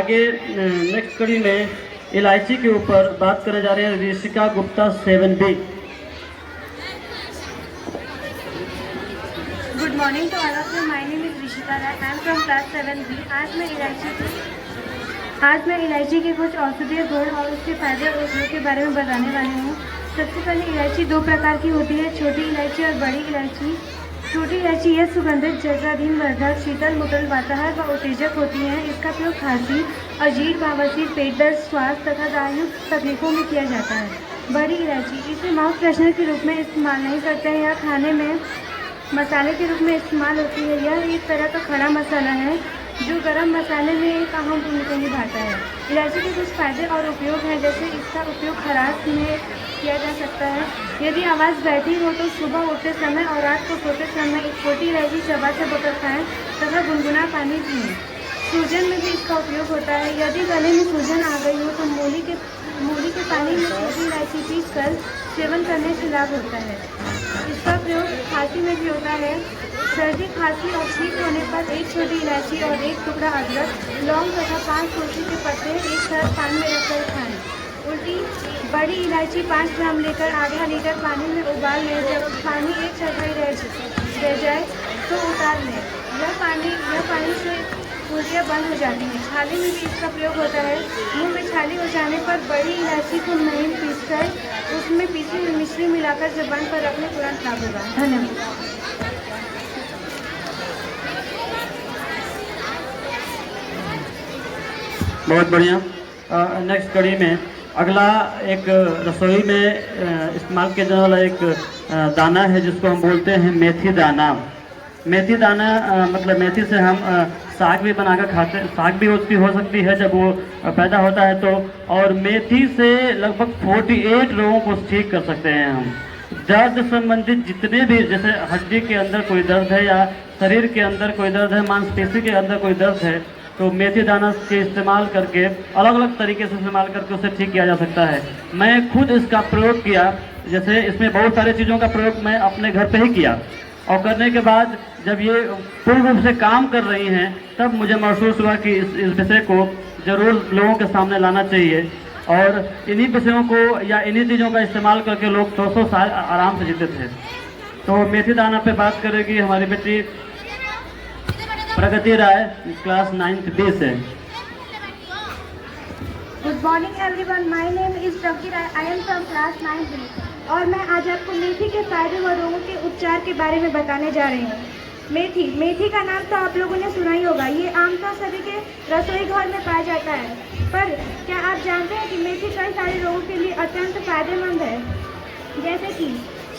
आगे नेक्स्ट कड़ी में इलायची के ऊपर बात करने जा रहे हैं Rishika Gupta 7B। Good morning to all of you. My name is Rishika Rai. I am from class 7B। आज मैं इलायची के कुछ औषधीय गुण और उसके फायदे और उपयोग के बारे में बताने वाली हूँ। सबसे पहले इलायची दो प्रकार की होती है, छोटी इलायची और बड़ी इलायची। छोटी इलायची यह सुगंधित जर्दाधीन वर्धक शीतल मुतल वाताहर व उत्तेजक होती है। इसका प्रयोग खांसी, अजीर्ण, बवासीर, पेट दर्द, श्वास तथा दाहयुक्त तकलीफों में किया जाता है। बड़ी इलायची इसे माउथ फ्रेशनर के रूप में इस्तेमाल नहीं करते हैं, यह खाने में मसाले के रूप में इस्तेमाल होती है। यह एक तरह का खड़ा मसाला है जो गरम मसाले में एक अहम भूमिका निभाता है। इलायची के कुछ फायदे और उपयोग हैं, जैसे इसका उपयोग खराश में किया जा सकता है। यदि आवाज़ बैठी हो तो सुबह उठते समय और रात को सोते समय एक छोटी इलायची चबा कर खाएं तथा गुनगुना पानी पिएं। सूजन में भी इसका उपयोग होता है। यदि गले में सूजन आ गई हो तो मूली के पानी में छोटी इलायची पीसकर सेवन करने से लाभ होता है। इसका प्रयोग खांसी में भी होता है। सर्दी, खांसी और छींक होने पर एक छोटी इलायची और एक टुकड़ा अदरक, लौंग तथा 5 तुलसी के पत्ते एक साथ पानी में रखकर खाएं। उल्टी, बड़ी इलायची 5 ग्राम लेकर आधा लीटर पानी में उबाल लें। जब पानी एक चौथाई रह जाए तो उतार लें। यह पानी से उल्टियाँ बंद हो जाती हैं। छाली में भी इसका प्रयोग होता है। मुंह में छाली हो जाने पर बड़ी इलायची को महीन पीसकर उसमें पीसी हुई मिश्री मिलाकर जबान पर रखने तुरंत लाभ होगा। धन्यवाद। बहुत बढ़िया। नेक्स्ट कड़ी में अगला एक रसोई में इस्तेमाल किया जाने वाला एक दाना है जिसको हम बोलते हैं मेथी दाना। मेथी दाना मतलब मेथी से हम साग भी बनाकर खाते हैं। साग भी उसकी हो सकती है जब वो पैदा होता है तो। और मेथी से लगभग 48 रोगों को ठीक कर सकते हैं हम। दर्द संबंधित जितने भी, जैसे हड्डी के अंदर कोई दर्द है या शरीर के अंदर कोई दर्द है, मांसपेशी के अंदर कोई दर्द है, तो मेथी दाना के इस्तेमाल करके अलग अलग तरीके से इस्तेमाल करके उसे ठीक किया जा सकता है। मैं खुद इसका प्रयोग किया। जैसे इसमें बहुत सारी चीज़ों का प्रयोग मैं अपने घर पे ही किया और करने के बाद जब ये पूर्ण रूप से काम कर रही हैं तब मुझे महसूस हुआ कि इस विषय को ज़रूर लोगों के सामने लाना चाहिए। और इन्हीं विषयों को या इन्हीं चीज़ों का इस्तेमाल करके लोग 100 साल आराम से जीते थे। तो मेथी दाना पे बात करेगी हमारी बेटी Pragati Rai, class 9th B से। Good morning everyone. My name is Pragati Rai. I am from class 9B और मैं आज आपको मेथी के फायदे व रोगों के उपचार के बारे में बताने जा रही हूँ। मेथी का नाम तो आप लोगों ने सुना ही होगा। ये आमतौर सभी के रसोई घर में पाया जाता है। पर क्या आप जानते हैं कि मेथी कई सारे रोगों के लिए अत्यंत फायदेमंद है, जैसे कि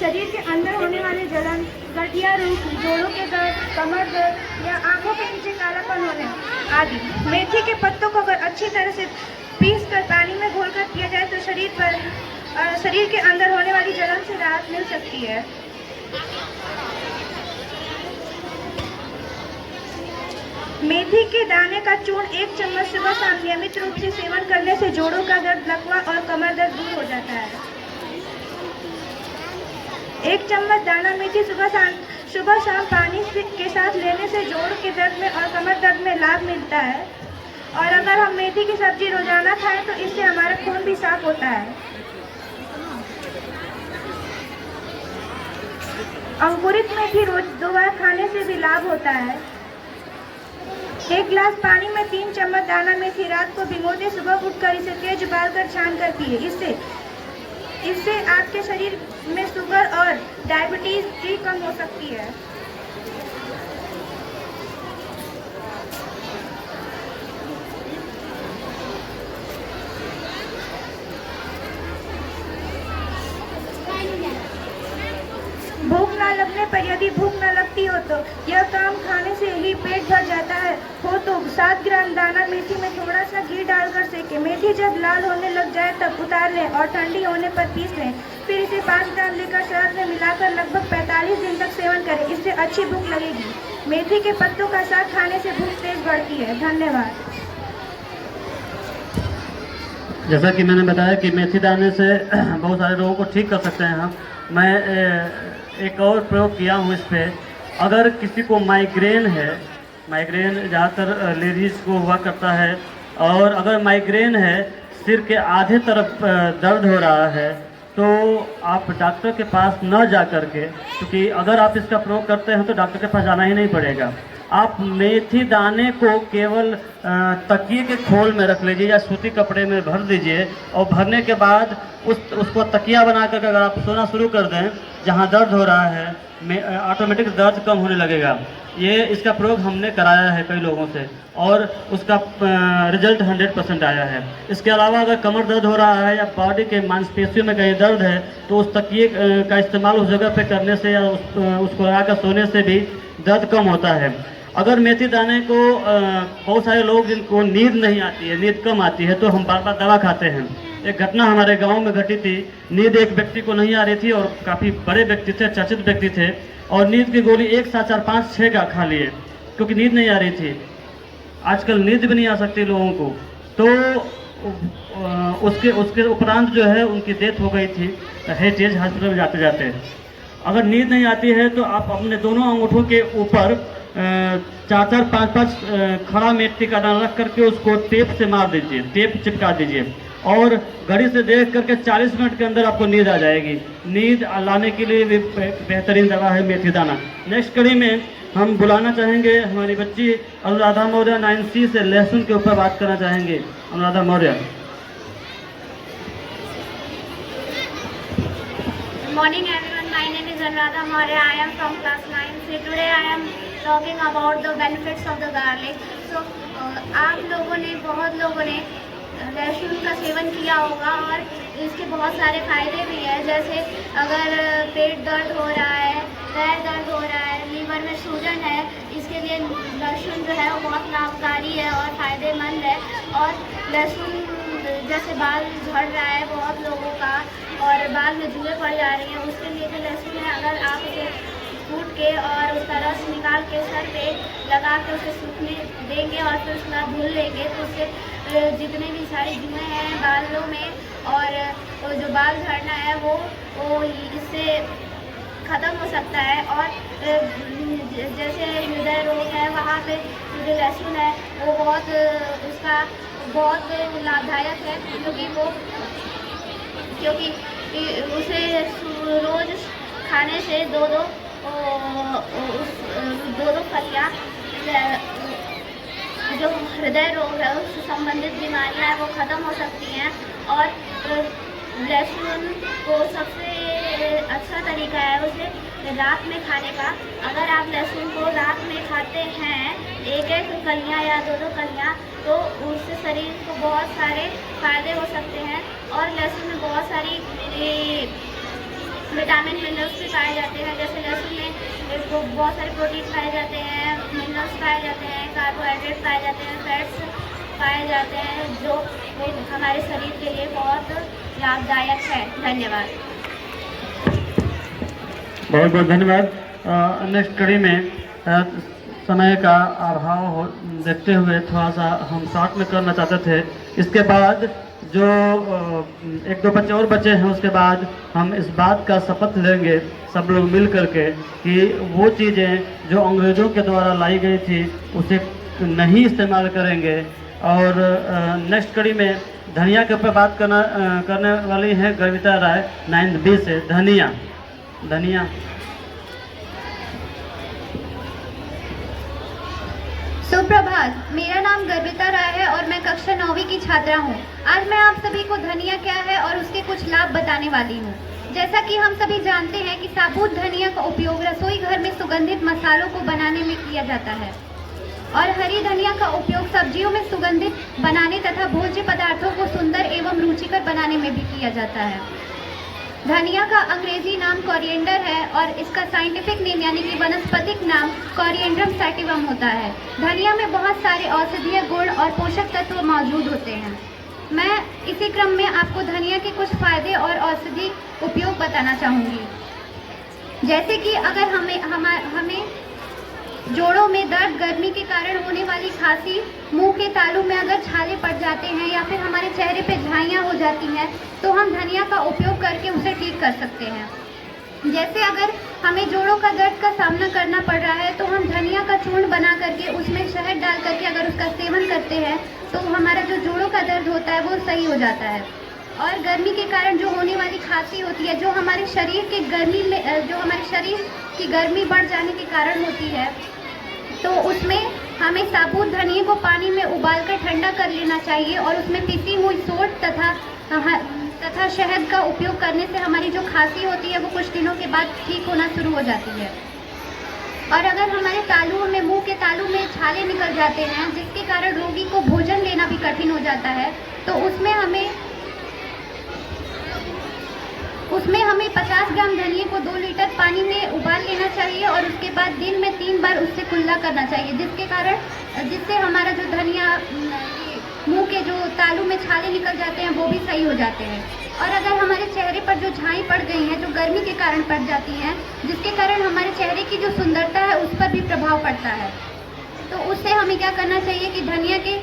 शरीर के अंदर होने वाले जलन, गठिया रोग, जोड़ों के दर्द, कमर दर्द या आंखों के नीचे कालापन होने आदि। मेथी के पत्तों को अगर अच्छी तरह से पीस कर पानी में घोलकर पिया जाए तो शरीर के अंदर होने वाली जलन से राहत मिल सकती है। मेथी के दाने का चूर्ण 1 चम्मच सुबह शाम नियमित रूप से सेवन करने से जोड़ों का दर्द, लकवा और कमर दर्द दूर हो जाता है। 1 चम्मच दाना मेथी सुबह शाम पानी के साथ लेने से जोड़ के दर्द में और कमर दर्द में लाभ मिलता है। और अगर हम मेथी की सब्जी रोजाना खाएं तो इससे हमारा खून भी साफ होता है। अंकुरित मेथी रोज 2 बार खाने से भी लाभ होता है। 1 गिलास पानी में 3 चम्मच दाना मेथी रात को भिगोते सुबह उठकर इसे तेज उबालकर छान कर पिए। इससे आपके शरीर में शुगर और डायबिटीज भी कम हो सकती है। भूख न लगने पर, यदि भूख न लगती हो तो यह काम खाने से ही पेट भर जाता है हो तो 7 ग्राम दाना मेथी में थोड़ा सा घी डालकर सेकें। मेथी जब लाल होने लग जाए तब उतार लें और ठंडी होने पर पीस लें। फिर इसे 5 ग्राम लेकर शहद में मिलाकर लगभग 45 दिन तक सेवन करें। इससे अच्छी भूख लगेगी। मेथी के पत्तों का साग खाने से भूख तेज बढ़ती है। धन्यवाद। जैसा कि मैंने बताया कि मेथी दाने से बहुत सारे रोगों को ठीक कर सकते हैं हम। मैं एक और प्रयोग किया हूँ इस पर। अगर किसी को माइग्रेन है, माइग्रेन ज़्यादातर लेडीज़ को हुआ करता है, और अगर माइग्रेन है, सिर के आधे तरफ दर्द हो रहा है, तो आप डॉक्टर के पास न जा कर के, क्योंकि अगर आप इसका प्रयोग करते हैं तो डॉक्टर के पास जाना ही नहीं पड़ेगा। आप मेथी दाने को केवल तकिए के खोल में रख लीजिए या सूती कपड़े में भर दीजिए, और भरने के बाद उसको तकिया बना कर अगर आप सोना शुरू कर दें, जहाँ दर्द हो रहा है ऑटोमेटिक दर्द कम होने लगेगा। ये इसका प्रयोग हमने कराया है कई लोगों से और उसका रिजल्ट 100% आया है। इसके अलावा अगर कमर दर्द हो रहा है या बॉडी के मांसपेशियों में कहीं दर्द है, तो उस तकिए का इस्तेमाल उस जगह पे करने से या उसको लगाकर सोने से भी दर्द कम होता है। अगर मेथी दाने को बहुत सारे लोग जिनको नींद नहीं आती है, नींद कम आती है, तो हम बार बार दवा खाते हैं। एक घटना हमारे गांव में घटी थी। नींद एक व्यक्ति को नहीं आ रही थी और काफ़ी बड़े व्यक्ति थे, चर्चित व्यक्ति थे, और नींद की गोली 1 7 4 5 6 का खा लिए क्योंकि नींद नहीं आ रही थी। आजकल नींद भी नहीं आ सकती लोगों को, तो उसके उपरांत जो है उनकी डेथ हो गई थी हेरिटेज हॉस्पिटल में जाते जाते। अगर नींद नहीं आती है तो आप अपने दोनों अंगूठों के ऊपर 4 4 5 5 खड़ा मेथी का दाना रख करके उसको टेप से मार दीजिए, टेप चिपका दीजिए, और घड़ी से देख करके 40 मिनट के अंदर आपको नींद आ जाएगी। नींद लाने के लिए भी बेहतरीन दवा है मेथी दाना। नेक्स्ट कड़ी में हम बुलाना चाहेंगे हमारी बच्ची अनुराधा मौर्य 9C से लहसुन के ऊपर बात करना चाहेंगे। Anuradha Maurya. Morning everyone, my name is Anuradha Maurya. I am from class 9C. Today I am talking about the benefits of the garlic. So आप लोगों ने, बहुत लोगों ने लहसुन का सेवन किया होगा और इसके बहुत सारे फायदे भी हैं। जैसे अगर पेट दर्द हो रहा है, पैर दर्द हो रहा है, लीवर में सूजन है, इसके लिए लहसुन जो है वो बहुत लाभकारी है और फ़ायदेमंद है। और लहसुन जैसे बाल झड़ रहा है बहुत लोगों का और बाल में जुएँ पड़ जा रही हैं, उसके लिए भी लहसुन है। अगर आप इसे कूट के और उसका रस निकाल के सर पे लगा के उसे सूखने देंगे और फिर उसके बाद धुल लेंगे, तो उससे जितने भी सारी जुएँ हैं बालों में और जो बाल झड़ना है वो इससे ख़त्म हो सकता है। और जैसे हृदय रोग है, वहाँ पे जो लहसुन है वो उसका बहुत लाभदायक है, क्योंकि उसे रोज़ खाने से दो फलियाँ जो हृदय रोग है उससे संबंधित बीमारियां हैं वो ख़त्म हो सकती हैं। और लहसुन को सबसे अच्छा तरीका है उसे रात में खाने का। अगर आप लहसुन को रात में खाते हैं 1-1 कलियाँ या 2-2 कलियाँ, तो उससे शरीर को बहुत सारे फ़ायदे हो सकते हैं। और लहसुन में बहुत सारी विटामिन मिनरल्स भी पाए जाते हैं। जैसे लहसुन में बहुत सारे प्रोटीन पाए जाते हैं, मिनरल्स पाए जाते हैं, कार्बोहाइड्रेट पाए जाते हैं, फैट्स पाए जाते हैं, जो हमारे शरीर के लिए बहुत लाभदायक है। धन्यवाद। बहुत बहुत धन्यवाद। नेक्स्ट कड़ी में समय का अभाव देखते हुए थोड़ा सा हम शॉर्ट में करना चाहते थे। इसके बाद जो 1-2 बच्चे और बचे हैं, उसके बाद हम इस बात का शपथ लेंगे सब लोग मिल करके कि वो चीज़ें जो अंग्रेज़ों के द्वारा लाई गई थी उसे नहीं इस्तेमाल करेंगे। और नेक्स्ट कड़ी में धनिया के ऊपर बात करने वाली हैं गर्विता राय 9B से। धनिया। सुप्रभात, मेरा नाम गर्विता राय है और मैं कक्षा 9वीं की छात्रा हूँ। आज मैं आप सभी को धनिया क्या है और उसके कुछ लाभ बताने वाली हूँ। जैसा कि हम सभी जानते हैं कि साबुत धनिया का उपयोग रसोई घर में सुगंधित मसालों को बनाने में किया जाता है और हरी धनिया का उपयोग सब्जियों में सुगंधित बनाने तथा भोज्य पदार्थों को सुंदर एवं रुचिकर बनाने में भी किया जाता है। धनिया का अंग्रेजी नाम कोरिएंडर है और इसका साइंटिफिक नेम यानी कि वनस्पतिक नाम कोरिएंड्रम सैटिवम होता है। धनिया में बहुत सारे औषधीय गुण और पोषक तत्व मौजूद होते हैं। मैं इसी क्रम में आपको धनिया के कुछ फायदे और औषधि उपयोग बताना चाहूँगी। जैसे कि अगर हमें जोड़ों में दर्द, गर्मी के कारण होने वाली खांसी, मुंह के तालू में अगर छाले पड़ जाते हैं या फिर हमारे चेहरे पे झाइयाँ हो जाती हैं, तो हम धनिया का उपयोग करके उसे ठीक कर सकते हैं। जैसे अगर हमें जोड़ों का दर्द का सामना करना पड़ रहा है तो हम धनिया का चूर्ण बना करके उसमें शहद डाल करके अगर उसका सेवन करते हैं तो हमारा जो जोड़ों का दर्द होता है वो सही हो जाता है। और गर्मी के कारण जो होने वाली खांसी होती है, जो हमारे शरीर के गर्मी में जो हमारे शरीर की गर्मी बढ़ जाने के कारण होती है, तो उसमें हमें साबुत धनिया को पानी में उबालकर ठंडा कर लेना चाहिए और उसमें पिसी हुई सोंठ तथा शहद का उपयोग करने से हमारी जो खांसी होती है वो कुछ दिनों के बाद ठीक होना शुरू हो जाती है। और अगर हमारे तालुओं में, मुंह के तालू में छाले निकल जाते हैं जिसके कारण रोगी को भोजन लेना भी कठिन हो जाता है, तो उसमें हमें 50 ग्राम धनिया को 2 लीटर पानी में उबाल लेना चाहिए और उसके बाद दिन में 3 बार उससे कुल्ला करना चाहिए, जिससे हमारा जो धनिया मुंह के जो तालू में छाले निकल जाते हैं वो भी सही हो जाते हैं। और अगर हमारे चेहरे पर जो झाई पड़ गई हैं, जो गर्मी के कारण पड़ जाती हैं, जिसके कारण हमारे चेहरे की जो सुंदरता है उस पर भी प्रभाव पड़ता है, तो उससे हमें क्या करना चाहिए कि धनिया के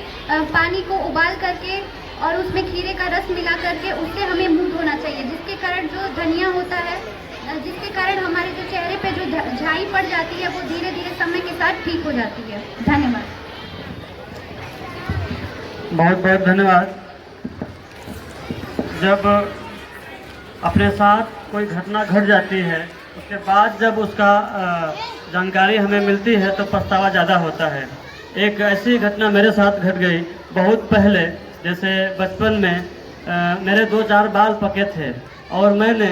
पानी को उबाल करके और उसमें खीरे का रस मिला करके उससे हमें मुंह धोना चाहिए, जिसके कारण जो धनिया होता है, जिसके कारण हमारे जो चेहरे पे जो झाई पड़ जाती है वो धीरे धीरे समय के साथ ठीक हो जाती है। धन्यवाद। बहुत बहुत धन्यवाद। जब अपने साथ कोई घटना घट जाती है उसके बाद जब उसका जानकारी हमें मिलती है तो पछतावा ज़्यादा होता है। एक ऐसी घटना मेरे साथ घट गई बहुत पहले। जैसे बचपन में मेरे 2-4 बाल पके थे और मैंने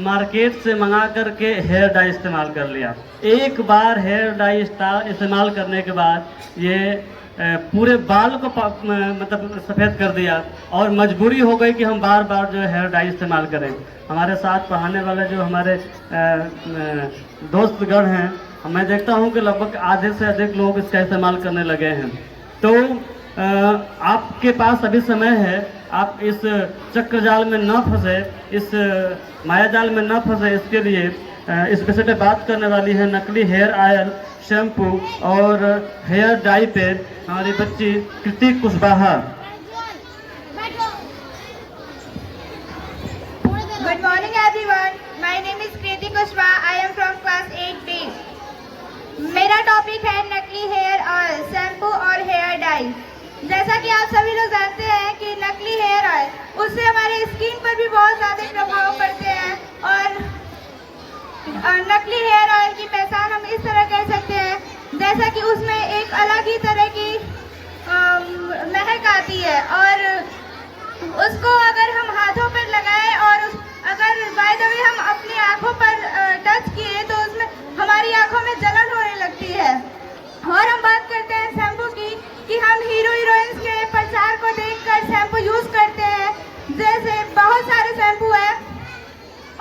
मार्केट से मंगा कर के हेयर डाई इस्तेमाल कर लिया। एक बार हेयर डाई इस्तेमाल करने के बाद ये पूरे बाल को मतलब सफ़ेद कर दिया और मजबूरी हो गई कि हम बार बार जो है हेयर डाई इस्तेमाल करें। हमारे साथ पढ़ाने वाले जो हमारे दोस्तगण हैं, मैं देखता हूं कि लगभग आधे से अधिक लोग इसका इस्तेमाल करने लगे हैं। तो आपके पास अभी समय है, आप इस चक्र जाल में न फंसे, इस माया जाल में न फंसे, इसके लिए इस विषय पे बात करने वाली है नकली हेयर ऑयल, शैम्पू और हेयर डाई पे हमारी बच्ची कृति Kushwaha. Good morning everyone. My name is Kriti Kushwaha. I am from class 8B. मेरा टॉपिक है नकली हेयर ऑयल, शैम्पू और हेयर डाई। जैसा कि आप सभी लोग जानते हैं कि नकली हेयर ऑयल उससे हमारे स्किन पर भी बहुत ज़्यादा प्रभाव पड़ते हैं और नकली हेयर ऑयल की पहचान हम इस तरह कर सकते हैं जैसा कि उसमें एक अलग ही तरह की महक आती है और उसको अगर हम हाथों पर लगाएं और अगर बाय द वे हम अपनी आंखों पर टच किए तो उसमें हमारी आंखों में जलन होने लगती है। और हम बात करते हैं शैम्पू की कि हम हीरो हीरोइंस के प्रचार को देखकर शैम्पू यूज़ करते हैं, जैसे बहुत सारे शैम्पू हैं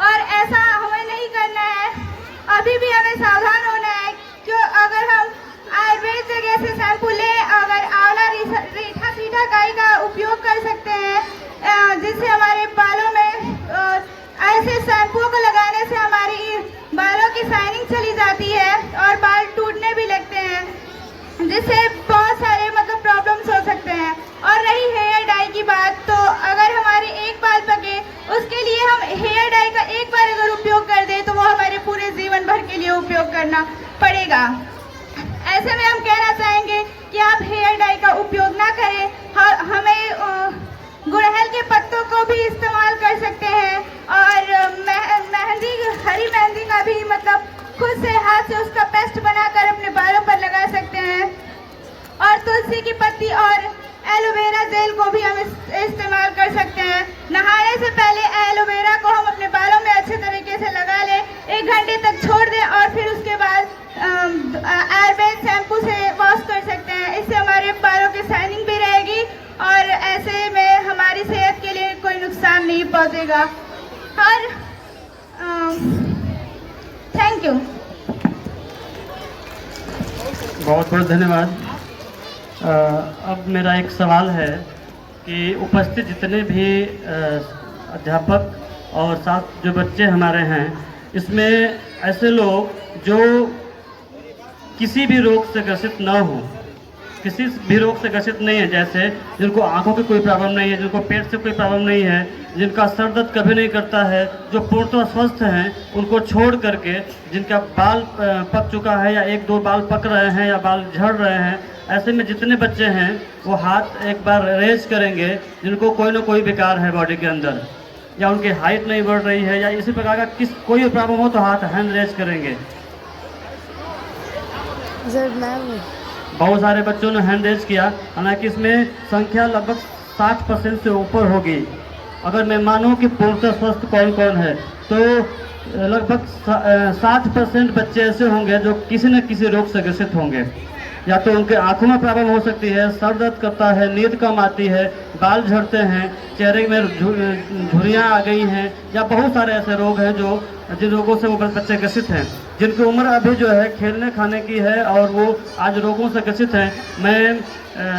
और ऐसा हमें नहीं करना है। अभी भी हमें सावधान होना है क्यों अगर हम आयुर्वेद जगह से शैम्पू लें, अगर आंवला रीठा सीठा काई का उपयोग कर सकते हैं जिससे हमारे बालों में ऐसे शैम्पू को लगाने से हमारी बालों की शाइनिंग चली जाती है और बाल टूटने भी लगते हैं, जिससे बहुत सारे मतलब प्रॉब्लम्स हो सकते हैं। और रही हेयर डाई की बात, तो अगर हमारे एक बाल पके उसके लिए हम हेयर डाई का एक बार अगर उपयोग कर दें तो वो हमारे पूरे जीवन भर के लिए उपयोग करना पड़ेगा। ऐसे में हम कहना चाहेंगे कि आप हेयर डाई का उपयोग ना करें। हमें गुड़हल के पत्तों को भी इस्तेमाल कर सकते हैं और मेहंदी, हरी मेहंदी का भी मतलब खुद से हाथ से उसका पेस्ट बनाकर अपने बालों पर लगा सकते हैं। और तुलसी की पत्ती और एलोवेरा जेल को भी हम इस्तेमाल कर सकते हैं। नहाने से पहले एलोवेरा को हम अपने बालों में अच्छे तरीके से लगा लें, 1 घंटे तक छोड़ दें और फिर उसके बाद आयुर्वेद शैम्पू से वॉश कर सकते हैं। इससे हमारे बालों की शाइनिंग भी रहेगी और ऐसे में हमारी सेहत के लिए कोई नुकसान नहीं पहुंचेगा। और थैंक यू। बहुत बहुत धन्यवाद। अब मेरा एक सवाल है कि उपस्थित जितने भी अध्यापक और साथ जो बच्चे हमारे हैं, इसमें ऐसे लोग जो किसी भी रोग से ग्रसित न हो, किसी भी रोग से ग्रसित नहीं है, जैसे जिनको आंखों की कोई प्रॉब्लम नहीं है, जिनको पेट से कोई प्रॉब्लम नहीं है, जिनका सर दर्द कभी नहीं करता है, जो पूर्णतः स्वस्थ हैं, उनको छोड़ करके जिनका बाल पक चुका है या 1-2 बाल पक रहे हैं या बाल झड़ रहे हैं, ऐसे में जितने बच्चे हैं वो हाथ एक बार रेज करेंगे जिनको कोई ना कोई विकार है बॉडी के अंदर, या उनकी हाइट नहीं बढ़ रही है, या इसी प्रकार का कोई भी प्रॉब्लम हो तो हाथ हैंड रेज करेंगे। बहुत सारे बच्चों ने हैंड रेज किया, हालांकि इसमें संख्या लगभग 60% से ऊपर होगी। अगर मैं मानूं कि पूर्णतः स्वस्थ कौन कौन है तो लगभग 60% बच्चे ऐसे होंगे जो किसी न किसी रोग से ग्रसित होंगे। या तो उनके आंखों में प्रॉब्लम हो सकती है, सर दर्द करता है, नींद कम आती है, बाल झड़ते हैं, चेहरे में झुर्रियाँ आ गई हैं, या बहुत सारे ऐसे रोग हैं जिन रोगों से वो बच्चे ग्रसित हैं, जिनकी उम्र अभी जो है खेलने खाने की है और वो आज रोगों से ग्रसित हैं। मैं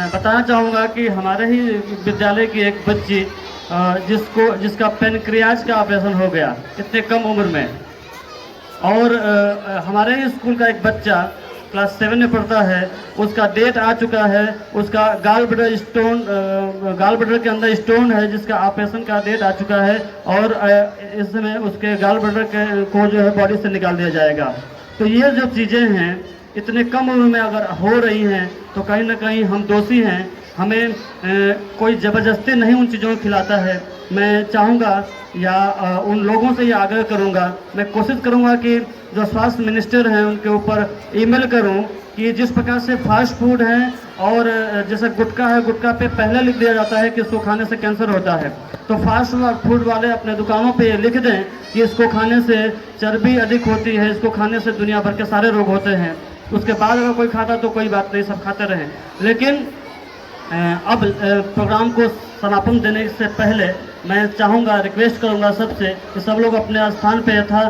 बताना चाहूँगा कि हमारे ही विद्यालय की एक बच्ची जिसका पेनक्रियाज का ऑपरेशन हो गया इतने कम उम्र में, और हमारे ही स्कूल का एक बच्चा क्लास 7 में पढ़ता है, उसका डेट आ चुका है, उसका गाल ब्लैडर के अंदर स्टोन है जिसका ऑपरेशन का डेट आ चुका है, और इस समय उसके गाल ब्लैडर को जो है बॉडी से निकाल दिया जाएगा। तो ये जो चीज़ें हैं इतने कम उम्र में अगर हो रही हैं तो कहीं ना कहीं हम दोषी हैं। हमें कोई ज़बरदस्ती नहीं उन चीज़ों को खिलाता है। मैं चाहूँगा या उन लोगों से ये आग्रह करूँगा, मैं कोशिश करूँगा कि जो स्वास्थ्य मिनिस्टर हैं उनके ऊपर ईमेल करूँ कि जिस प्रकार से फास्ट फूड हैं और जैसे गुटखा है, गुटखा पे पहले लिख दिया जाता है कि इसको खाने से कैंसर होता है, तो फास्ट फूड वाले अपने दुकानों पे लिख दें कि इसको खाने से चर्बी अधिक होती है, इसको खाने से दुनिया भर के सारे रोग होते हैं। उसके बाद अगर कोई खाता तो कोई बात नहीं, सब खाते रहें। लेकिन अब प्रोग्राम को समापन देने से पहले मैं चाहूँगा, रिक्वेस्ट करूँगा सबसे कि सब लोग अपने स्थान पे यथा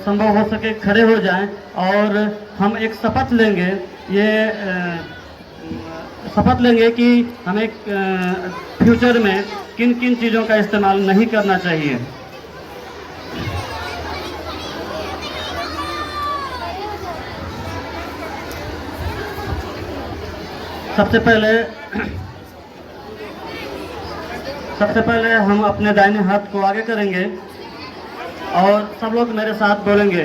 संभव हो सके खड़े हो जाएं और हम एक शपथ लेंगे। ये शपथ लेंगे कि हमें फ्यूचर में किन किन चीज़ों का इस्तेमाल नहीं करना चाहिए। सबसे पहले हम अपने दाहिने हाथ को आगे करेंगे और सब लोग मेरे साथ बोलेंगे,